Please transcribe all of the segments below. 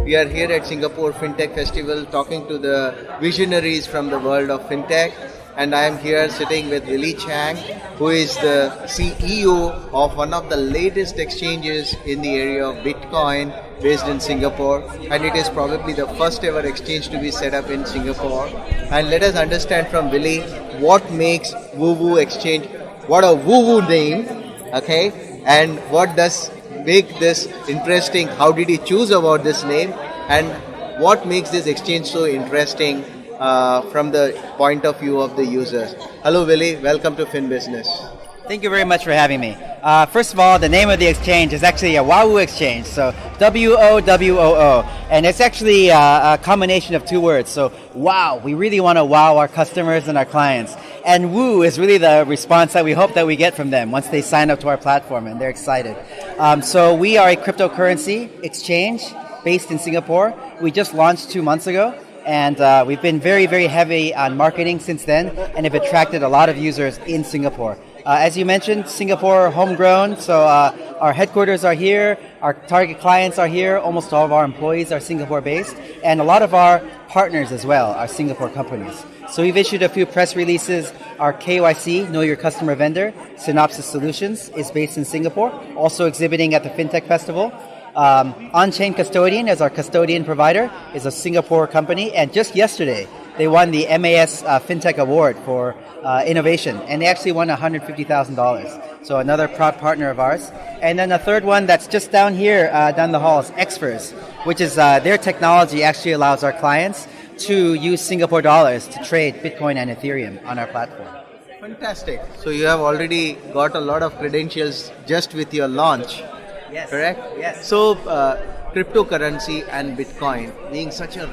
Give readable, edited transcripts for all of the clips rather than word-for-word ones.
We are here at Singapore Fintech Festival talking to the visionaries from the world of fintech. And I am here sitting with Willie Chang, who is the CEO of one of the latest exchanges in the area of Bitcoin based in Singapore. And it is probably the first ever exchange to be set up in Singapore. And let us understand from Willie what makes Wowoo Exchange, what a Wowoo name, okay? And what does make this interesting? How did he choose about this name? And what makes this exchange so interesting from the point of view of the users? Hello, Willie. Welcome to Finbizness. Thank you very much for having me. First of all, the name of the exchange is actually a Wowoo Exchange, so W-O-W-O-O. And it's actually a combination of two words. So wow, we really want to wow our customers and our clients. And woo is really the response that we hope that we get from them once they sign up to our platform and they're excited. So we are a cryptocurrency exchange based in Singapore. We just launched 2 months ago. And we've been very, very heavy on marketing since then and have attracted a lot of users in Singapore. As you mentioned, Singapore homegrown, so our headquarters are here, our target clients are here, almost all of our employees are Singapore based, and a lot of our partners as well are Singapore companies. So we've issued a few press releases. Our KYC, Know Your Customer Vendor, Synopsis Solutions, is based in Singapore, also exhibiting at the Fintech Festival. On-chain custodian as our custodian provider is a Singapore company, and just yesterday they won the MAS FinTech Award for innovation, and they actually won $150,000. So another proud partner of ours. And then a third one that's just down here, down the hall, is Xfers, which is their technology actually allows our clients to use Singapore dollars to trade Bitcoin and Ethereum on our platform. Fantastic. So you have already got a lot of credentials just with your launch. Yes. Correct? Yes. So, cryptocurrency and Bitcoin being such a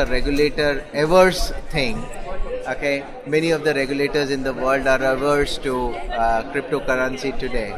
regulator-averse thing, okay? Many of the regulators in the world are averse to cryptocurrency today.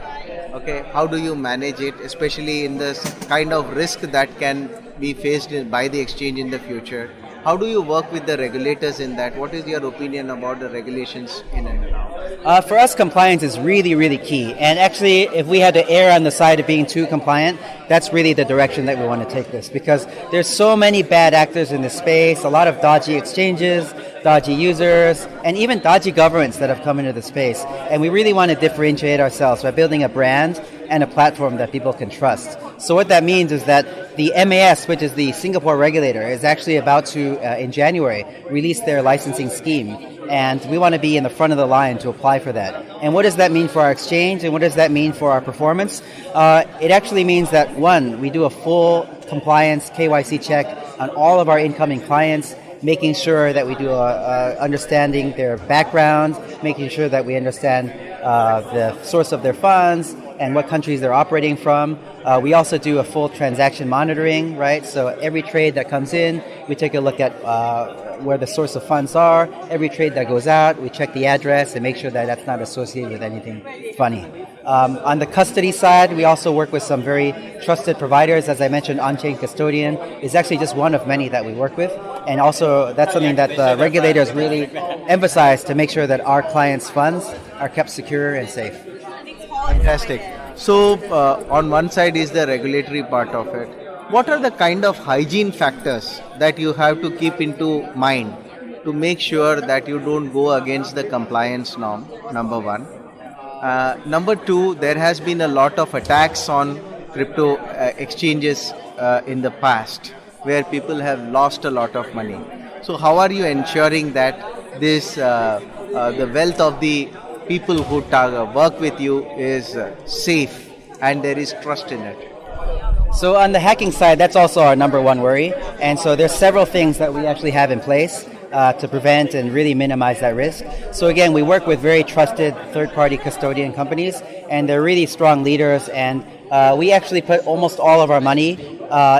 Okay, how do you manage it, especially in this kind of risk that can be faced by the exchange in the future? How do you work with the regulators in that? What is your opinion about the regulations in and around? For us, compliance is really, really key. And actually, if we had to err on the side of being too compliant, that's really the direction that we want to take this. Because there's so many bad actors in this space, a lot of dodgy exchanges, dodgy users, and even dodgy governments that have come into the space. And we really want to differentiate ourselves by building a brand and a platform that people can trust. So what that means is that the MAS, which is the Singapore regulator, is actually about to, in January, release their licensing scheme. And we want to be in the front of the line to apply for that. And what does that mean for our exchange, and what does that mean for our performance? It actually means that, one, we do a full compliance KYC check on all of our incoming clients, making sure that we do understanding their background, making sure that we understand the source of their funds and what countries they're operating from. We also do a full transaction monitoring, right? So every trade that comes in, we take a look at where the source of funds are. Every trade that goes out, we check the address and make sure that that's not associated with anything funny. On the custody side, we also work with some very trusted providers. As I mentioned, on-chain custodian is actually just one of many that we work with. And also, that's something that the regulators really emphasize to make sure that our clients' funds are kept secure and safe. Fantastic. So, on one side is the regulatory part of it. What are the kind of hygiene factors that you have to keep into mind to make sure that you don't go against the compliance norm, number one? Number two, there has been a lot of attacks on crypto exchanges in the past where people have lost a lot of money. So how are you ensuring that this the wealth of the people who work with you is safe and there is trust in it? So on the hacking side, that's also our number one worry. And so there's several things that we actually have in place to prevent and really minimize that risk. So again, we work with very trusted third-party custodian companies, and they're really strong leaders, and we actually put almost all of our money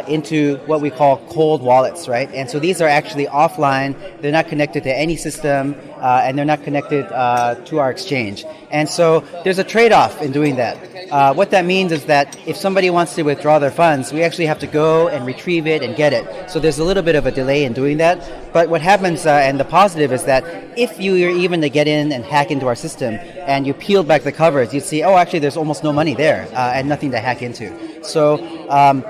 into what we call cold wallets, right? And so these are actually offline. They're not connected to any system, and they're not connected to our exchange. And so there's a trade-off in doing that. What that means is that if somebody wants to withdraw their funds, we actually have to go and retrieve it and get it. So there's a little bit of a delay in doing that. But what happens, and the positive is that if you were even to get in and hack into our system and you peeled back the covers, you'd see, oh, actually there's almost no money there and nothing to hack into. So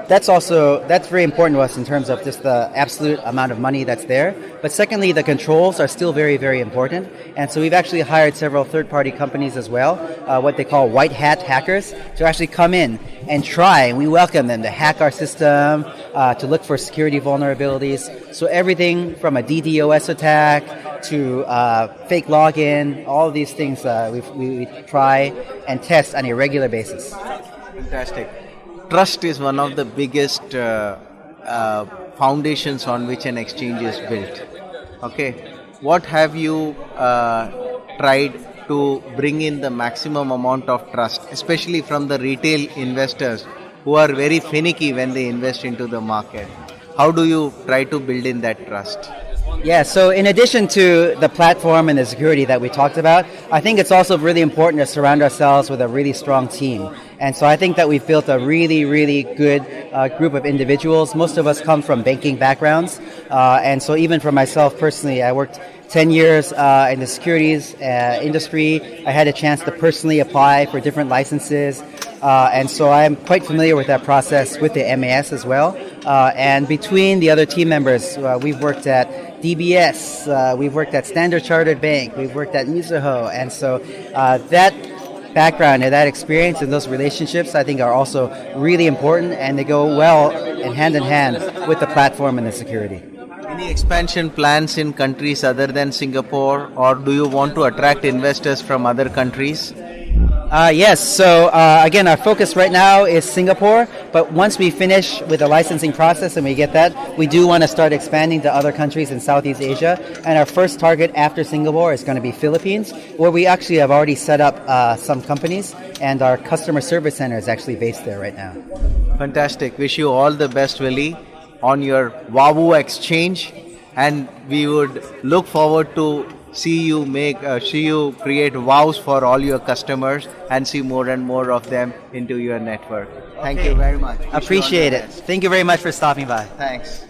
that's also that's very important to us in terms of just the absolute amount of money that's there. But secondly, the controls are still very, very important. And so we've actually hired several third-party companies as well, what they call white hat hackers, to actually come in and try. And we welcome them to hack our system, to look for security vulnerabilities. So everything from a DDoS attack to fake login, all of these things we try and test on a regular basis. Fantastic. Trust is one of the biggest foundations on which an exchange is built. Okay, what have you tried to bring in the maximum amount of trust, especially from the retail investors who are very finicky when they invest into the market? How do you try to build in that trust? Yeah, so in addition to the platform and the security that we talked about, I think it's also really important to surround ourselves with a really strong team. And so I think that we've built a really, really good group of individuals. Most of us come from banking backgrounds. And so even for myself personally, I worked 10 years in the securities industry. I had a chance to personally apply for different licenses. And so I'm quite familiar with that process with the MAS as well. And between the other team members, we've worked at DBS, we've worked at Standard Chartered Bank, we've worked at Mizuho. And so that background and that experience and those relationships, I think, are also really important, and they go well in hand with the platform and the security. Any expansion plans in countries other than Singapore, or do you want to attract investors from other countries? Yes, so again, our focus right now is Singapore, but once we finish with the licensing process and we get that, we do want to start expanding to other countries in Southeast Asia, and our first target after Singapore is going to be Philippines, where we actually have already set up some companies, and our customer service center is actually based there right now. Fantastic. Wish you all the best, Willie, on your Wowoo Exchange, and we would look forward to see you create wows for all your customers and see more and more of them into your network. Thank you very much. Appreciate it. Thank you very much for stopping by. Thanks.